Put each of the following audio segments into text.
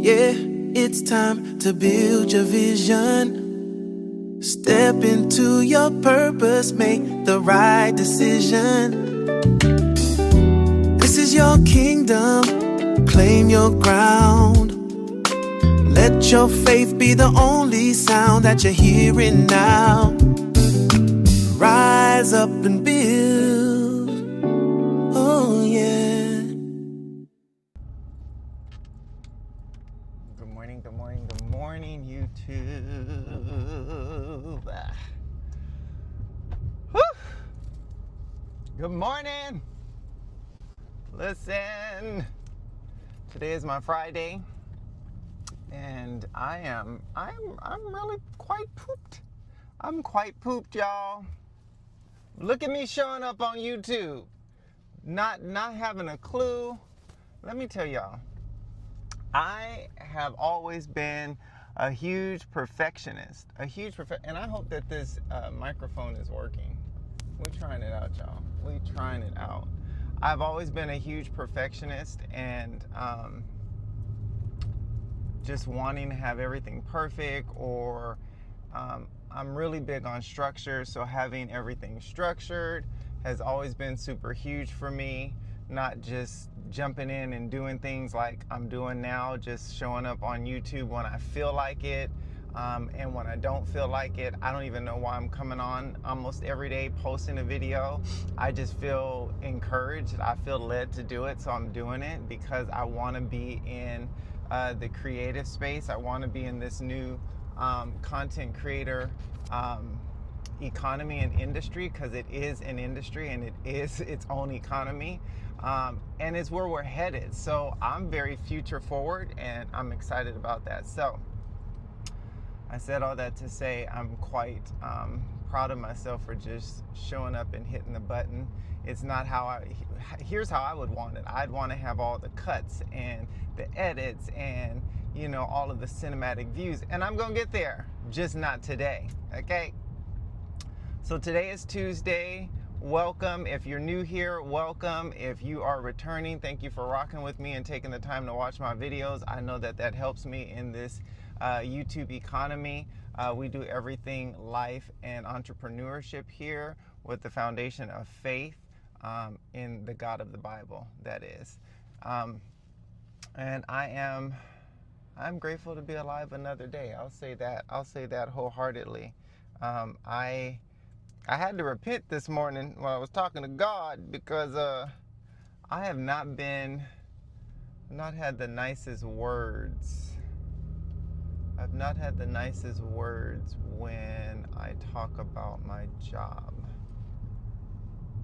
Yeah, it's time to build your vision. Step into your purpose, make the right decision. This is your kingdom, claim your ground. Let your faith be the only sound that you're hearing now. Rise up and build, oh yeah. Good morning, YouTube. Woo! Good morning. Listen, today is my Friday, and I'm really quite pooped. I'm quite pooped, y'all. Look at me showing up on YouTube, not having a clue. Let me tell y'all, I have always been a huge perfectionist, and I hope that this microphone is working. We're trying it out, y'all. We're trying it out. I've always been a huge perfectionist, and just wanting to have everything perfect, or I'm really big on structure, so having everything structured has always been super huge for me. Not just jumping in and doing things like I'm doing now, just showing up on YouTube when I feel like it, and when I don't feel like it, I don't even know why I'm coming on almost every day posting a video. I just feel encouraged. I feel led to do it, so I'm doing it because I want to be in the creative space. I want to be in this new content creator economy and industry, because it is an industry and it is its own economy, and it's where we're headed. So I'm very future forward, and I'm excited about that. So I said all that to say I'm quite proud of myself for just showing up and hitting the button. It's not here's how I would want it. I'd want to have all the cuts and the edits and, you know, all of the cinematic views, and I'm gonna get there, just not today, okay? So today is Tuesday. Welcome. If you're new here, welcome. If you are returning, thank you for rocking with me and taking the time to watch my videos. I know that helps me in this YouTube economy. We do everything life and entrepreneurship here with the foundation of faith in the God of the Bible, that is. And I'm grateful to be alive another day. I'll say that wholeheartedly. I had to repent this morning when I was talking to God, because I have not had the nicest words. I've not had the nicest words when I talk about my job.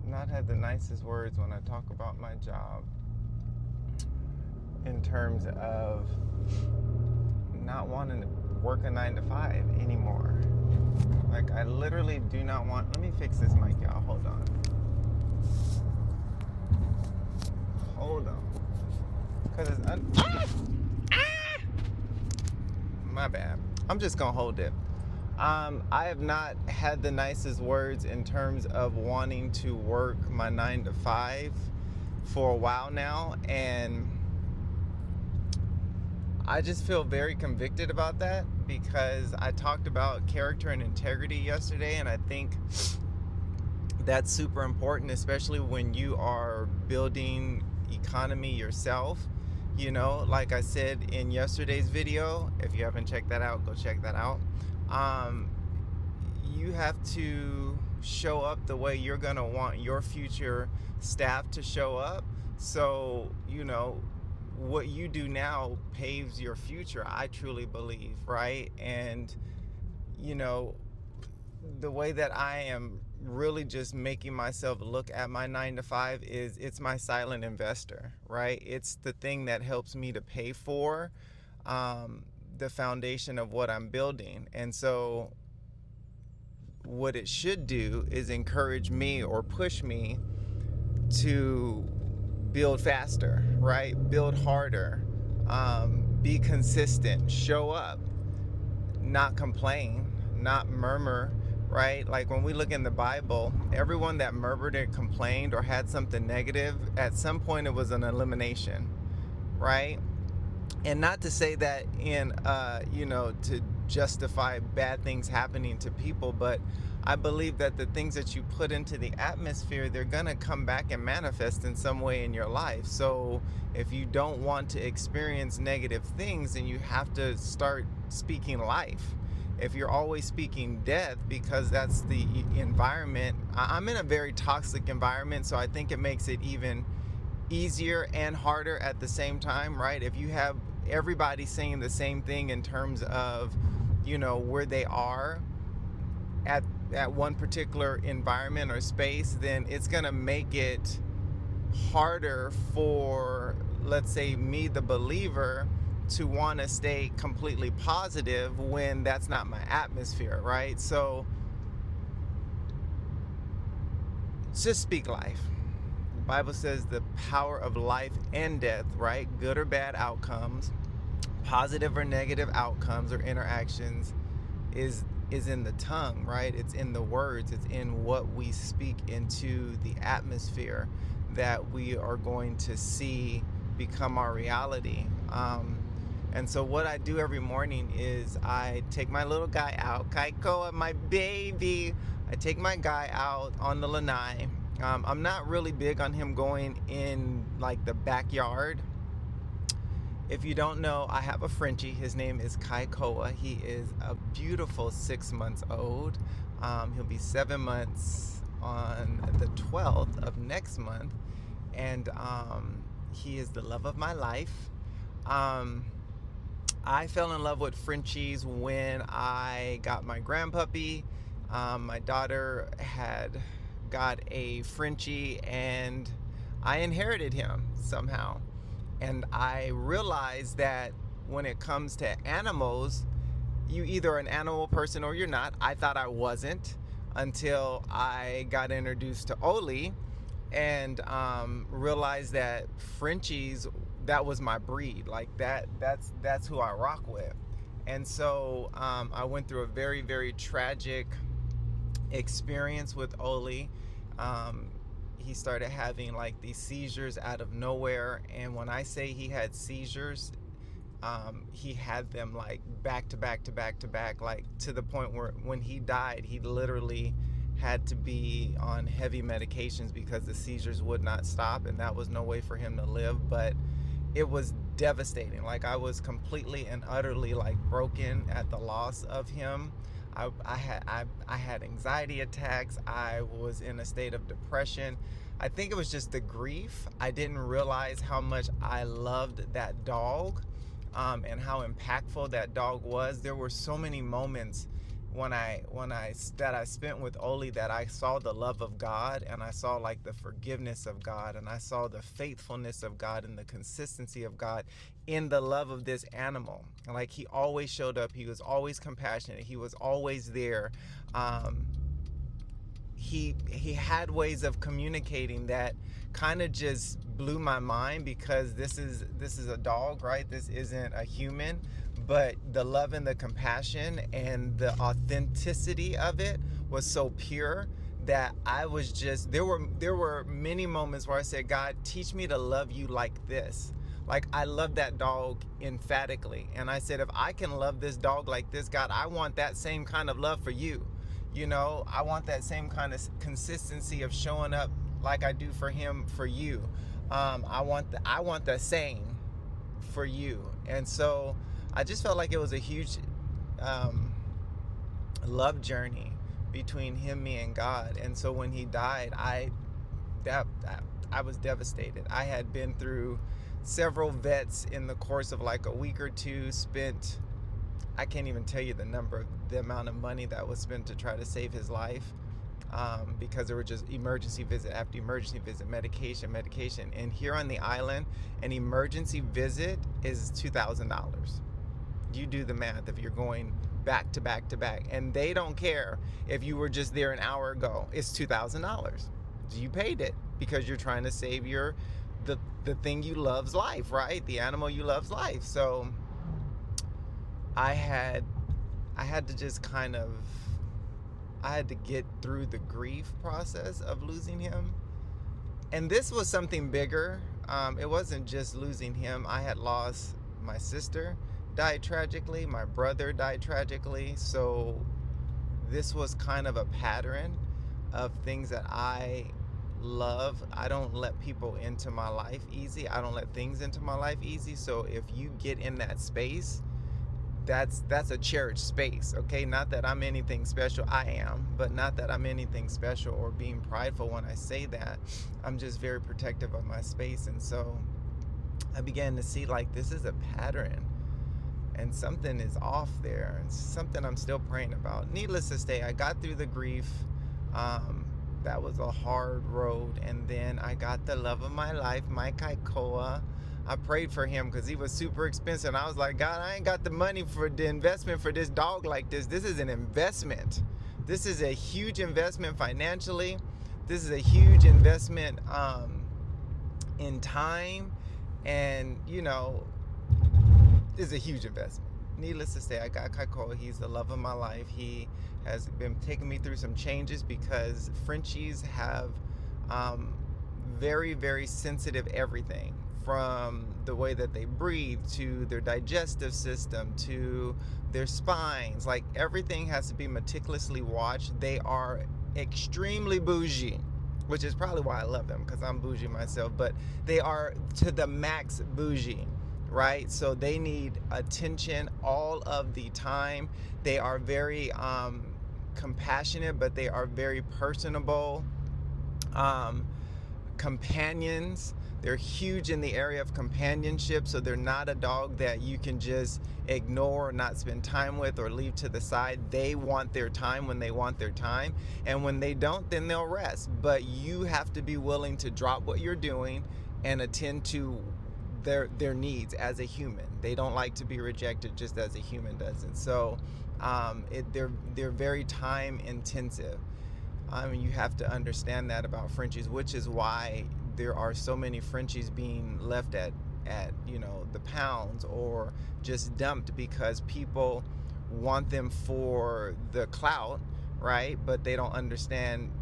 Not had the nicest words when I talk about my job, in terms of not wanting to work a 9-to-5 anymore. Like, I literally do not want... Let me fix this mic, y'all. Hold on. Because it's... My bad. I'm just going to hold it. I have not had the nicest words in terms of wanting to work my 9-to-5 for a while now. And I just feel very convicted about that, because I talked about character and integrity yesterday, and I think that's super important, especially when you are building economy yourself. You know, like I said in yesterday's video, if you haven't checked that out, go check that out. You have to show up the way you're gonna want your future staff to show up. So, you know, what you do now paves your future, I truly believe, right? And, you know, the way that I am really just making myself look at my 9-to-5 is it's my silent investor, right? It's the thing that helps me to pay for the foundation of what I'm building. And so what it should do is encourage me or push me to build faster, right? Build harder, be consistent, show up, not complain, not murmur, right? Like when we look in the Bible, everyone that murmured and complained or had something negative, at some point it was an elimination, right? And not to say that in to justify bad things happening to people, but I believe that the things that you put into the atmosphere, they're gonna come back and manifest in some way in your life. So if you don't want to experience negative things, then you have to start speaking life. If you're always speaking death, because that's the environment, I'm in a very toxic environment, so I think it makes it even easier and harder at the same time, right? If you have everybody saying the same thing in terms of, where they are at one particular environment or space, then it's going to make it harder for, let's say, me, the believer, to want to stay completely positive when that's not my atmosphere, right? So just speak life. The Bible says the power of life and death, right? Good or bad outcomes, positive or negative outcomes or interactions is in the tongue, right? It's in the words. It's in what we speak into the atmosphere that we are going to see become our reality. And so what I do every morning is I take my little guy out, Kaikoa, my baby. I take my guy out on the lanai. I'm not really big on him going in like the backyard. If you don't know, I have a Frenchie. His name is Kaikoa. He is a beautiful 6 months old. He'll be 7 months on the 12th of next month. And he is the love of my life. I fell in love with Frenchies when I got my grandpuppy. My daughter had got a Frenchie and I inherited him somehow. And I realized that when it comes to animals, you either are an animal person or you're not. I thought I wasn't until I got introduced to Oli and realized that Frenchies, that was my breed. Like that's who I rock with. And so I went through a very, very tragic experience with Oli. He started having like these seizures out of nowhere, and when I say he had seizures, he had them like back to back to back to back, like to the point where when he died, he literally had to be on heavy medications because the seizures would not stop, and that was no way for him to live. But it was devastating. Like I was completely and utterly like broken at the loss of him. I had anxiety attacks. I was in a state of depression. I think it was just the grief. I didn't realize how much I loved that dog, and how impactful that dog was. There were so many moments that I spent with Oli that I saw the love of God, and I saw like the forgiveness of God, and I saw the faithfulness of God and the consistency of God in the love of this animal. Like he always showed up. He was always compassionate. He was always there. He had ways of communicating that kind of just blew my mind, because this is a dog, right? This isn't a human. But the love and the compassion and the authenticity of it was so pure that I was just, there were many moments where I said, God, teach me to love you like this. Like I love that dog emphatically. And I said, if I can love this dog like this, God, I want that same kind of love for you. I want that same kind of consistency of showing up like I do for him, for you. I want the same for you. And so I just felt like it was a huge love journey between him, me, and God. And so when he died, I was devastated. I had been through several vets in the course of like a week or two, spent, I can't even tell you the amount of money that was spent to try to save his life, because there were just emergency visit after emergency visit, medication. And here on the island, an emergency visit is $2,000. You do the math if you're going back to back to back, and they don't care if you were just there an hour ago. It's $2,000. You paid it because you're trying to save the thing you love's life, right? The animal you love's life. So I had to just I had to get through the grief process of losing him. And this was something bigger. It wasn't just losing him. I had lost my sister died tragically, my brother died tragically. So this was kind of a pattern of things that I love. I don't let people into my life easy. I don't let things into my life easy. So if you get in that space, that's a cherished space. Okay, not that I'm anything special. I am, but not that I'm anything special or being prideful when I say that. I'm just very protective of my space. And so I began to see, like, this is a pattern and something is off there, and something I'm still praying about. Needless to say, I got through the grief. That was a hard road, and then I got the love of my life, Mike Kaikoa. I prayed for him because he was super expensive, and I was like, God, I ain't got the money for the investment for this dog like this. This is an investment. This is a huge investment financially. This is a huge investment in time, and is a huge investment. Needless to say, I got Kaikoa. He's the love of my life. He has been taking me through some changes because Frenchies have very, very sensitive everything, from the way that they breathe to their digestive system to their spines. Like, everything has to be meticulously watched. They are extremely bougie, which is probably why I love them, because I'm bougie myself, but they are to the max bougie. Right? So they need attention all of the time. They are very compassionate, but they are very personable companions. They're huge in the area of companionship, so they're not a dog that you can just ignore or not spend time with or leave to the side. They want their time when they want their time, and when they don't, then they'll rest. But you have to be willing to drop what you're doing and attend to their needs as a human. They don't like to be rejected just as a human does. And so they're very time intensive. You have to understand that about Frenchies, which is why there are so many Frenchies being left at the pounds or just dumped, because people want them for the clout, right? But they don't understand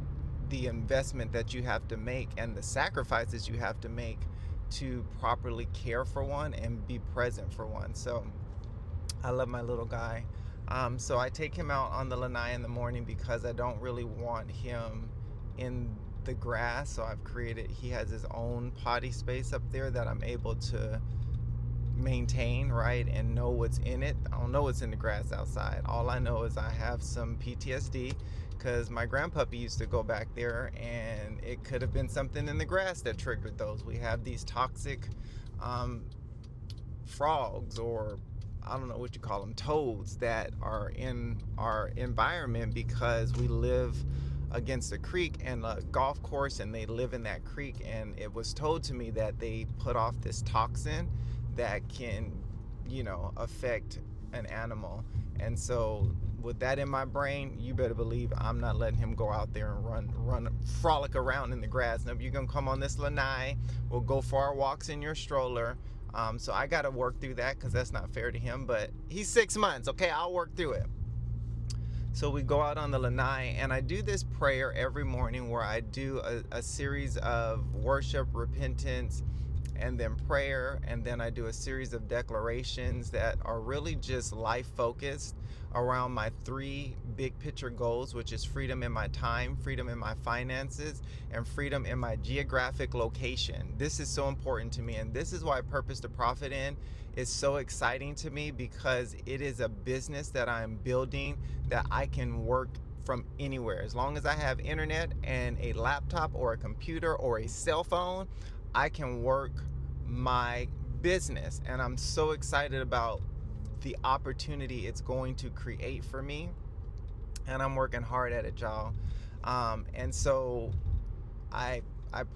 the investment that you have to make and the sacrifices you have to make to properly care for one and be present for one. So I love my little guy. So I take him out on the lanai in the morning because I don't really want him in the grass. So he has his own potty space up there that I'm able to maintain, right, and know what's in it. I don't know what's in the grass outside. All I know is I have some PTSD because my grandpuppy used to go back there, and it could have been something in the grass that triggered those. We have these toxic frogs, or I don't know what you call them, toads, that are in our environment because we live against a creek and a golf course, and they live in that creek. And it was told to me that they put off this toxin that can, affect an animal. And so with that in my brain, you better believe I'm not letting him go out there and run, frolic around in the grass. Now, if you're gonna come on this lanai, we'll go for our walks in your stroller. So I gotta work through that because that's not fair to him. But he's 6 months, okay? I'll work through it. So we go out on the lanai, and I do this prayer every morning where I do a series of worship, repentance, and then prayer, and then I do a series of declarations that are really just life focused around my 3 big picture goals, which is freedom in my time, freedom in my finances, and freedom in my geographic location. This is so important to me, and this is why Purpose to Profit In is so exciting to me, because it is a business that I'm building that I can work from anywhere. As long as I have internet and a laptop or a computer or a cell phone, I can work my business. And I'm so excited about the opportunity it's going to create for me, and I'm working hard at it, y'all. And so I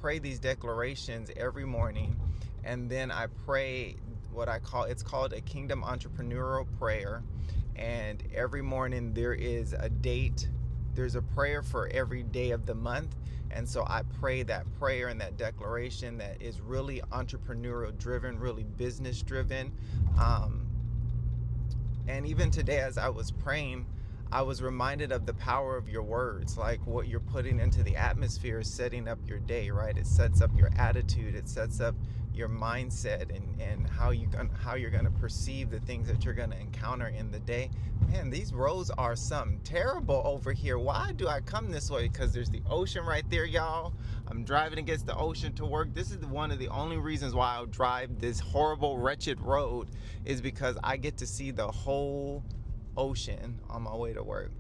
pray these declarations every morning, and then I pray it's called a kingdom entrepreneurial prayer. And every morning there is a date. There's a prayer for every day of the month. And so I pray that prayer and that declaration that is really entrepreneurial driven, really business driven. And even today, as I was praying, I was reminded of the power of your words, like what you're putting into the atmosphere is setting up your day, right? It sets up your attitude, it sets up your mindset, and how you're gonna perceive the things that you're gonna encounter in the day. Man, these roads are something terrible over here. Why do I come this way? Because there's the ocean right there, y'all. I'm driving against the ocean to work. This is one of the only reasons why I'll drive this horrible, wretched road, is because I get to see the whole ocean on my way to work.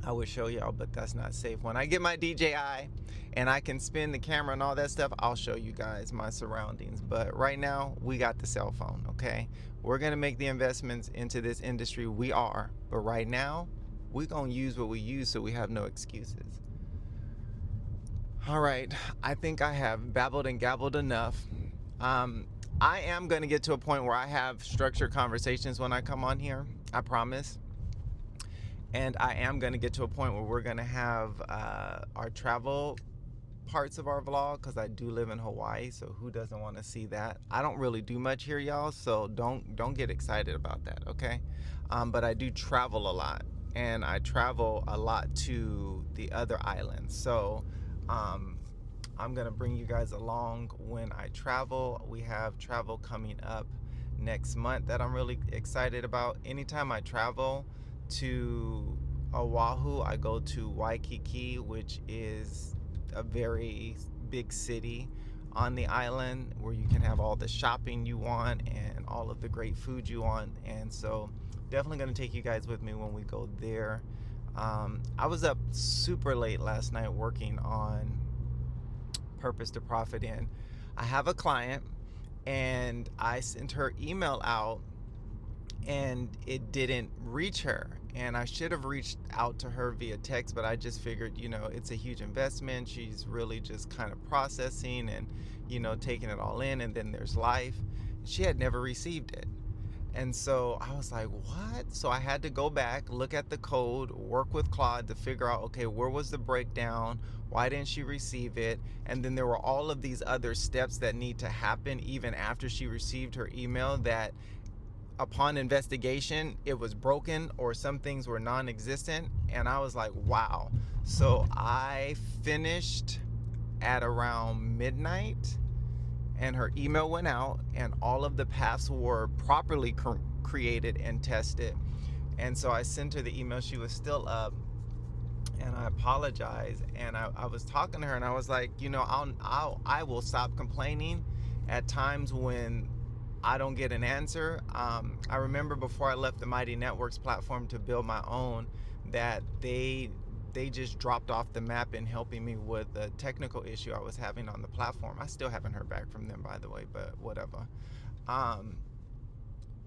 I would show y'all, but that's not safe. When I get my DJI and I can spin the camera and all that stuff, I'll show you guys my surroundings. But right now, we got the cell phone, okay? We're gonna make the investments into this industry, we are. But right now, we're gonna use what we use so we have no excuses. All right, I think I have babbled and gabbled enough. I am gonna get to a point where I have structured conversations when I come on here, I promise. And I am going to get to a point where we're going to have our travel parts of our vlog, because I do live in Hawaii, so who doesn't want to see that? I don't really do much here, y'all, so don't get excited about that, okay? But I do travel a lot, and I travel a lot to the other islands. So I'm going to bring you guys along when I travel. We have travel coming up next month that I'm really excited about. Anytime I travel to Oahu, I go to Waikiki, which is a very big city on the island where you can have all the shopping you want and all of the great food you want. And so definitely going to take you guys with me when we go there. I was up super late last night working on Purpose to Profit In. I have a client and I sent her email out and it didn't reach her, and I should have reached out to her via text, but I just figured, it's a huge investment. She's really just kind of processing and taking it all in, and then there's life. She had never received it. And so I was like, what? So I had to go back, look at the code, work with Claude to figure out, okay, where was the breakdown? Why didn't she receive it? And then there were all of these other steps that need to happen even after she received her email, that upon investigation, it was broken or some things were non-existent. And I was like, wow. So I finished at around midnight and her email went out and all of the paths were properly created and tested. And so I sent her the email. She was still up, and I apologized. And I was talking to her and I was like, I will stop complaining at times when I don't get an answer. I remember before I left the Mighty Networks platform to build my own, that they just dropped off the map in helping me with the technical issue I was having on the platform. I still haven't heard back from them, by the way, but whatever.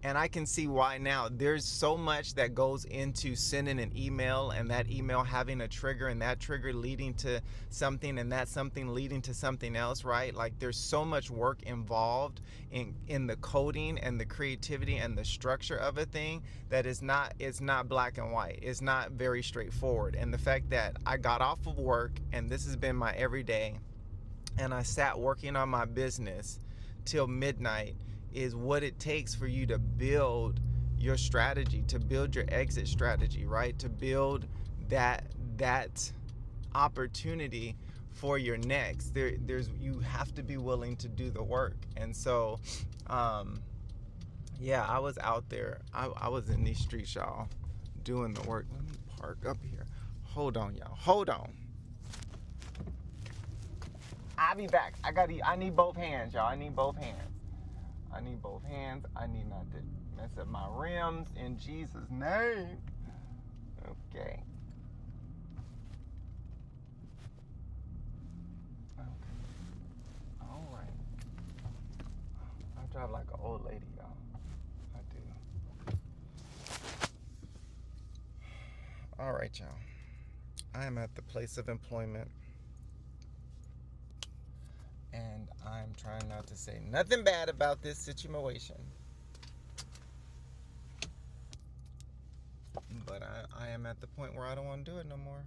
And I can see why now. There's so much that goes into sending an email, and that email having a trigger, and that trigger leading to something, and that something leading to something else, right? Like there's so much work involved in the coding and the creativity and the structure of a thing that it's not black and white. It's not very straightforward. And the fact that I got off of work and this has been my everyday, and I sat working on my business till midnight, is what it takes for you to build your strategy, to build your exit strategy, right? To build that opportunity for your next. You have to be willing to do the work. And so, yeah, I was out there. I was in these streets, y'all, doing the work. Let me park up here. Hold on, y'all. Hold on. I'll be back. I need both hands, y'all. I need both hands. I need both hands. I need not to mess up my rims in Jesus' name. Okay. All right. I drive like an old lady, y'all. I do. All right, y'all. I am at the place of employment, and I'm trying not to say nothing bad about this situation. But I am at the point where I don't want to do it no more.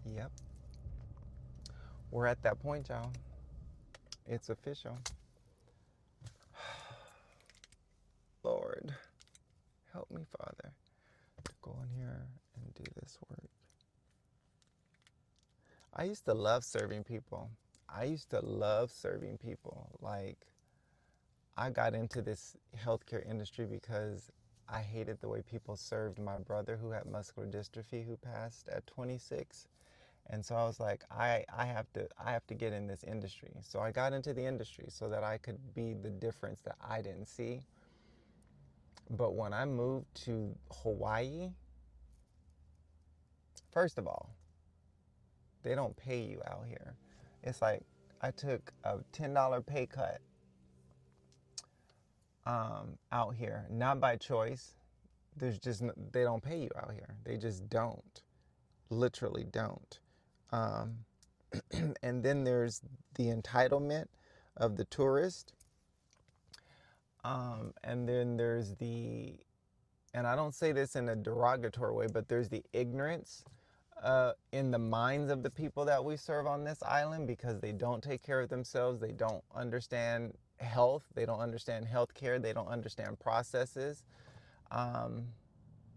Yep. We're at that point, y'all. It's official. Lord. Help me, Father, to go in here and do this work. I used to love serving people. Like, I got into this healthcare industry because I hated the way people served my brother who had muscular dystrophy, who passed at 26. And so I was like, I have to get in this industry. So I got into the industry so that I could be the difference that I didn't see. But when I moved to Hawaii, first of all, they don't pay you out here. It's like I took a $10 pay cut out here, not by choice. They don't pay you out here. They just don't, literally don't. And then there's the entitlement of the tourist. And then there's and I don't say this in a derogatory way, but there's the ignorance in the minds of the people that we serve on this island, because they don't take care of themselves. They don't understand health. They don't understand healthcare. They don't understand processes.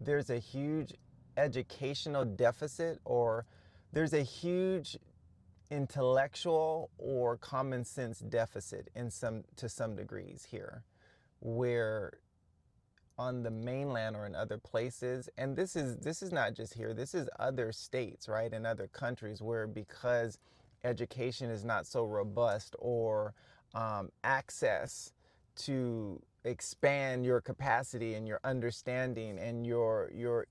There's a huge educational deficit, or there's a huge intellectual or common sense deficit to some degrees here, where on the mainland or in other places, and this is not just here, this is other states, right, in other countries, where because education is not so robust, or access to expand your capacity and your understanding and your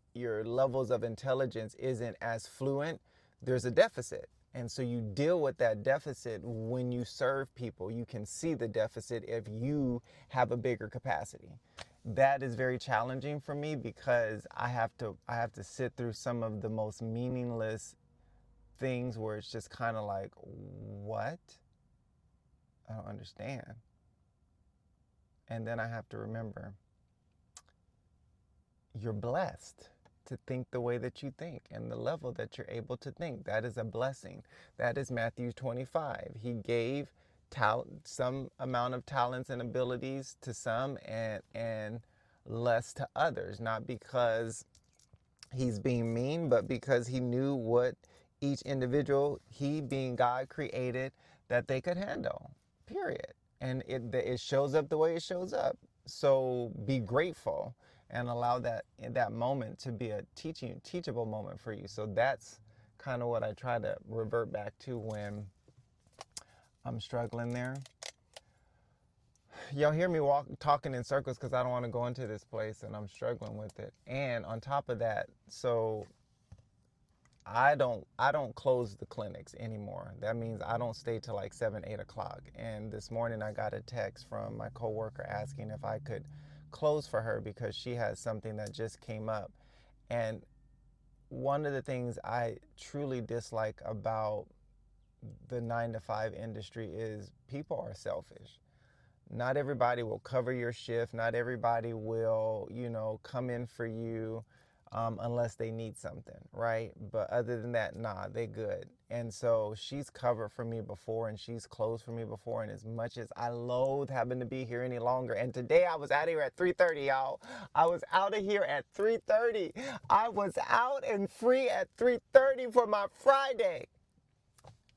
levels of intelligence isn't as fluent, there's a deficit. And so you deal with that deficit when you serve people. You can see the deficit if you have a bigger capacity. That is very challenging for me, because I have to sit through some of the most meaningless things where it's just kind of like, what? I don't understand. And then I have to remember, you're blessed to think the way that you think and the level that you're able to think. That is a blessing. That is Matthew 25. He gave some amount of talents and abilities to some, and less to others, not because he's being mean, but because he knew what each individual, he being God, created that they could handle, period. And it shows up the way it shows up. So be grateful and allow that moment to be a teachable moment for you. So that's kind of what I try to revert back to when I'm struggling there. Y'all hear me talking in circles because I don't want to go into this place and I'm struggling with it. And on top of that, so I don't close the clinics anymore. That means I don't stay till like 7, 8 o'clock. And this morning I got a text from my coworker asking if I could close for her because she has something that just came up. And one of the things I truly dislike about the 9-to-5 industry is people are selfish. Not everybody will cover your shift. Not everybody will, come in for you unless they need something, right? But other than that, nah, they good. And so she's covered for me before, and she's closed for me before. And as much as I loathe having to be here any longer, and today I was out of here at 3:30, y'all. I was out of here at 3:30. I was out and free at 3:30 for my Friday.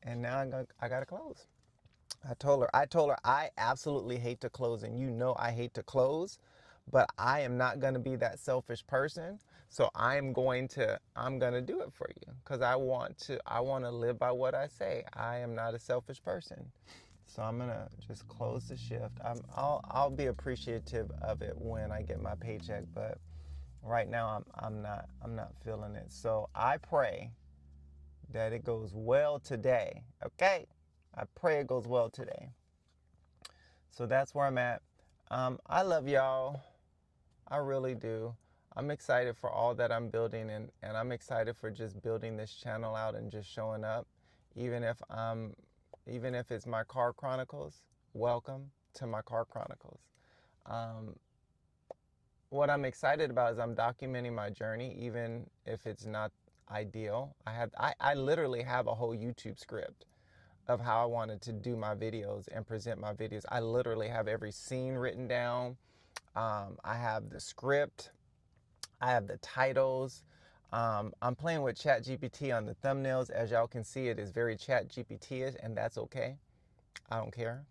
And now I gotta close. I told her I absolutely hate to close, and I hate to close, but I am not going to be that selfish person. So I'm going to do it for you because I want to live by what I say. I am not a selfish person. So I'm going to just close the shift. I'll be appreciative of it when I get my paycheck, but right now I'm not feeling it. So I pray that it goes well today. Okay? I pray it goes well today. So that's where I'm at. I love y'all. I really do. I'm excited for all that I'm building, and I'm excited for just building this channel out and just showing up. Even if it's my car chronicles, welcome to my car chronicles. What I'm excited about is I'm documenting my journey, even if it's not ideal. I literally have a whole YouTube script of how I wanted to do my videos and present my videos. I literally have every scene written down. I have the script. I have the titles. I'm playing with ChatGPT on the thumbnails. As y'all can see, it is very ChatGPT-ish, and that's okay. I don't care.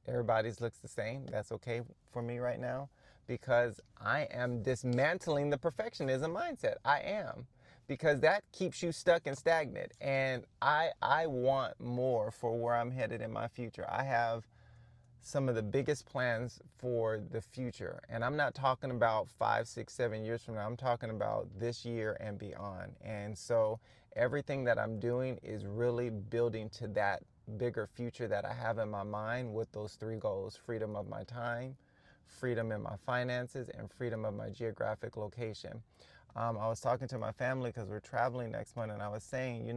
Everybody's looks the same. That's okay for me right now, because I am dismantling the perfectionism mindset. I am, because that keeps you stuck and stagnant. And I want more for where I'm headed in my future. I have some of the biggest plans for the future. And I'm not talking about 5, 6, 7 years from now. I'm talking about this year and beyond. And so everything that I'm doing is really building to that bigger future that I have in my mind with those 3 goals: freedom of my time, freedom in my finances, and freedom of my geographic location. I was talking to my family because we're traveling next month, and I was saying,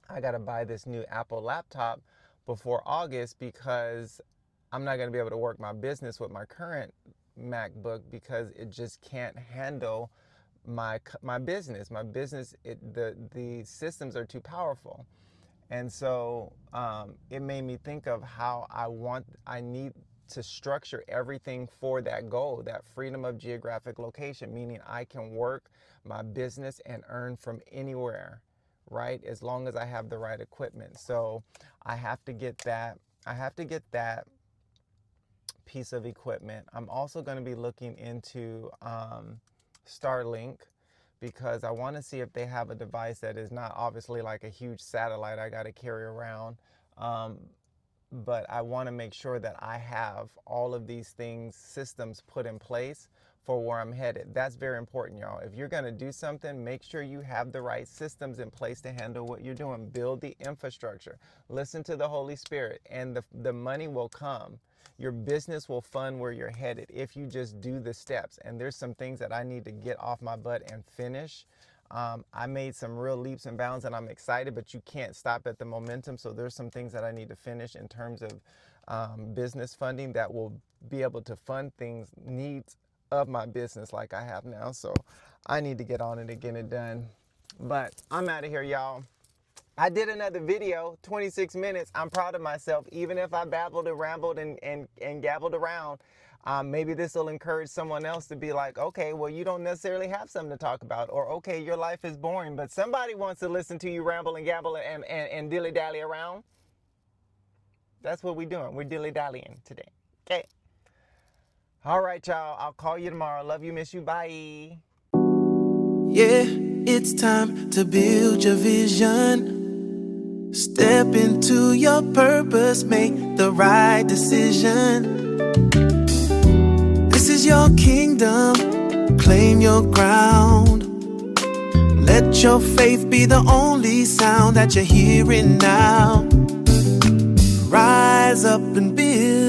I got to buy this new Apple laptop before August, because I'm not going to be able to work my business with my current MacBook, because it just can't handle my business. The systems are too powerful. And so it made me think of how I need to structure everything for that goal, that freedom of geographic location, meaning I can work my business and earn from anywhere, right? As long as I have the right equipment. So I have to get that. I have to get that piece of equipment. I'm also going to be looking into Starlink, because I want to see if they have a device that is not obviously like a huge satellite I got to carry around. But I want to make sure that I have all of these systems put in place for where I'm headed. That's very important, y'all. If you're going to do something, make sure you have the right systems in place to handle what you're doing. Build the infrastructure. Listen to the Holy Spirit, and the money will come. Your business will fund where you're headed if you just do the steps. And there's some things that I need to get off my butt and finish. I made some real leaps and bounds, and I'm excited, but you can't stop at the momentum. So there's some things that I need to finish in terms of business funding that will be able to fund needs of my business like I have now. So I need to get on it and get it done. But I'm out of here, y'all. I did another video, 26 minutes. I'm proud of myself, even if I babbled and rambled and gabbled around. Maybe this will encourage someone else to be like, okay, well, you don't necessarily have something to talk about, or okay, your life is boring, but somebody wants to listen to you ramble and gabble and dilly-dally around. That's what we're doing. We're dilly-dallying today. Okay. All right, y'all. I'll call you tomorrow. Love you, miss you. Bye. Yeah, it's time to build your vision. Step into your purpose, make the right decision. This is your kingdom, claim your ground. Let your faith be the only sound that you're hearing now. Rise up and build